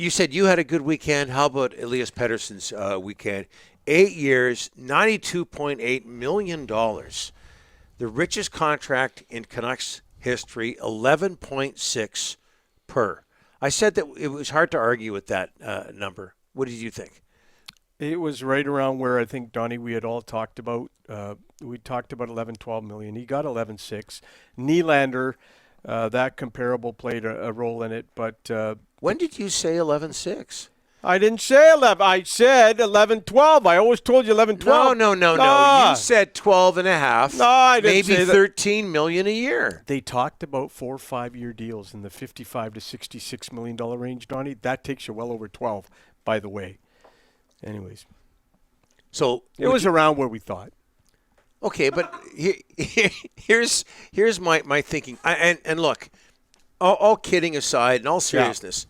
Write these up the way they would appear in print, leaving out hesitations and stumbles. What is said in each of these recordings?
You said you had a good weekend. How about Elias Pettersson's weekend? 8 years, $92.8 million. The richest contract in Canucks history, 11.6 per. I said that it was hard to argue with that number. What did you think? It was right around where I think, Donnie, we had all talked about. We talked about 11, 12 million. He got 11.6. Nylander, that comparable played a role in it. But when did you say 11.6? I didn't say 11. I said 11, 12. I always told you 11, 12. No. You said 12 and a half. No, I didn't say maybe that. 13 million a year. They talked about 4 or 5 year deals in the $55 to $66 million range, Donnie. That takes you well over 12, by the way. Anyways. So it was around where we thought. Okay, but here's my thinking. And look, all kidding aside, in all seriousness,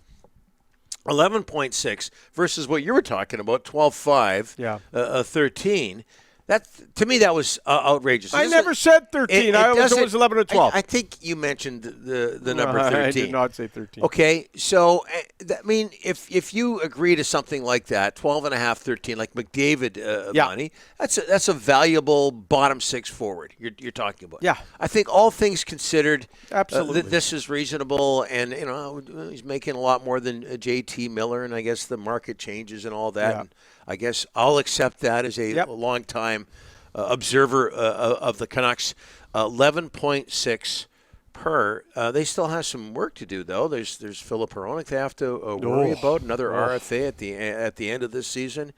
11.6 versus what you were talking about, 12.5, 13. That, to me, that was outrageous. I never said 13. I always said it was 11 or 12. I think you mentioned the number 13. I did not say 13. Okay, so, I mean, if you agree to something like that, 12 and a half, 13, like McDavid money, that's a valuable bottom six forward you're talking about. Yeah. I think all things considered, absolutely, this is reasonable, and, he's making a lot more than J.T. Miller, and I guess the market changes and all that. Yeah. And I guess I'll accept that as a long-time observer of the Canucks. 11.6 per. They still have some work to do, though. There's Philip Hronek they have to worry about, another RFA at the end of this season.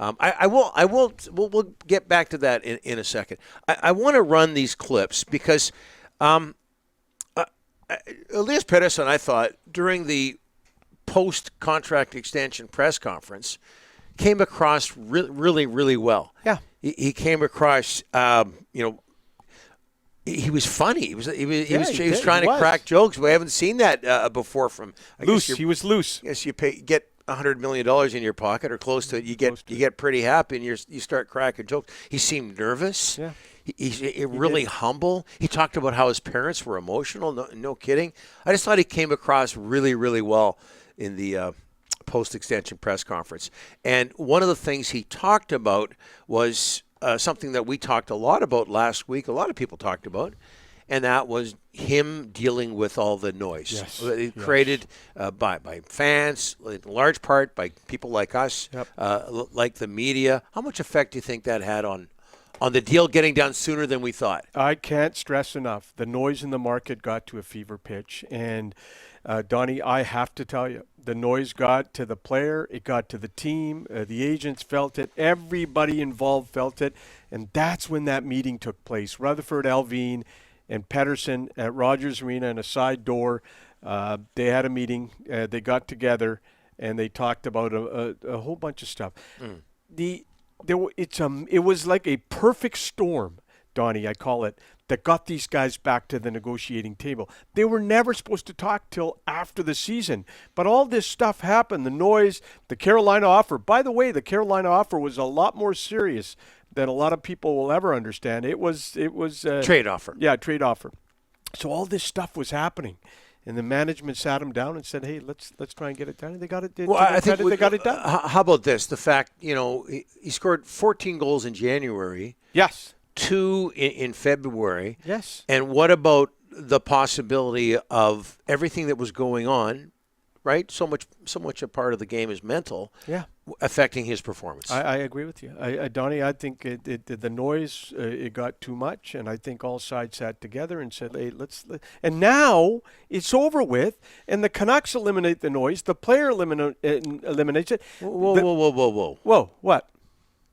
We'll get back to that in a second. I want to run these clips because Elias Pettersson, I thought, during the post-contract extension press conference, came across really, really well. Yeah. He came across, he was funny. He was trying to crack jokes. We haven't seen that before from. He was loose. Yes, you get $100 million in your pocket or close to it. You get pretty happy and you start cracking jokes. He seemed nervous. Yeah. He's really humble. He talked about how his parents were emotional. No kidding. I just thought he came across really, really well in the post-extension press conference. And one of the things he talked about was something that we talked a lot about last week, a lot of people talked about, and that was him dealing with all the noise created by fans, in large part by people like us, like the media. How much effect do you think that had on the deal getting done sooner than we thought? I can't stress enough. The noise in the market got to a fever pitch. And, Donnie, I have to tell you, the noise got to the player. It got to the team. The agents felt it. Everybody involved felt it. And that's when that meeting took place. Rutherford, Alvin, and Pettersson at Rogers Arena in a side door. They had a meeting. They got together, and they talked about a whole bunch of stuff. It was like a perfect storm, Donnie, I call it, that got these guys back to the negotiating table. They were never supposed to talk till after the season, but all this stuff happened. The noise, the Carolina offer. By the way, the Carolina offer was a lot more serious than a lot of people will ever understand. It was trade offer. Yeah, trade offer. So all this stuff was happening. And the management sat him down and said, "Hey, let's try and get it done." And they got it. I think they got it done. How about this? The fact, he scored 14 goals in January. Yes. 2 in February. Yes. And what about the possibility of everything that was going on, right? So much a part of the game is mental. Yeah. Affecting his performance. I agree with you. Donnie, I think the noise, it got too much, and I think all sides sat together and said, hey, and now it's over with, and the Canucks eliminate the noise. The player eliminates it. Whoa. Whoa, what?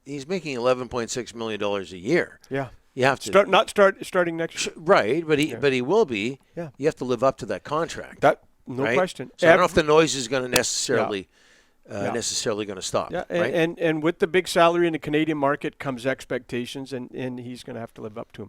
He's making $11.6 million a year. Yeah. You have to starting next year. Right, but he will be. Yeah. You have to live up to that contract. No right? question. So I don't know if the noise is going to necessarily going to stop. Yeah, right? and with the big salary in the Canadian market comes expectations, and he's going to have to live up to them.